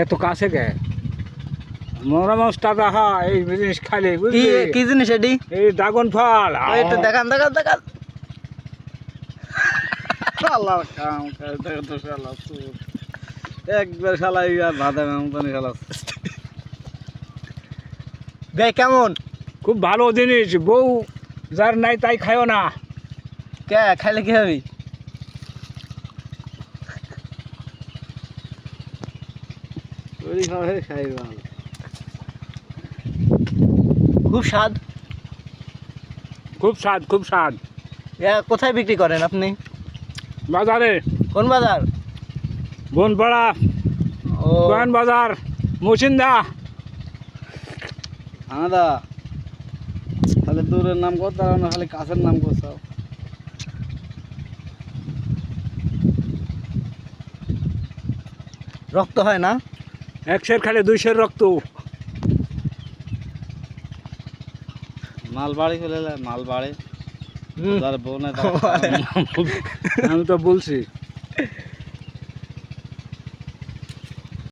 এত কাছে কে মরামসটা দেখা এই জিনিস খালি কি বুঝলি কি জিনিস এটি? এই ড্রাগন ফল ওই একটু দেখান দেখান দেখান। শালার কাম করে তো শালা সুর একবার শালা আর ভাদা মতনই শালা দেখ কেমন? খুব ভালো জিনিস বউ যার নাই তাই খায়ও না কে খাইলে কি হবে? ওই খাবে খাই ভালো খুব স্বাদ। খুব স্বাদ খুব স্বাদ কোথায় বিক্রি করেন আপনি? বাজারে কোন বাজার? বনপাড়া ও কোয়ান বাজার মুসিন্দা আদা তাহলে দূরের নাম করতে পারো না, খালি কাছের নাম করছো। রক্ত হয় না? একশের খালি 200 রক্ত মাল বাড়ি ফেলে মাল বাড়ি হুম। যার বউ নাই আমি তো বলছি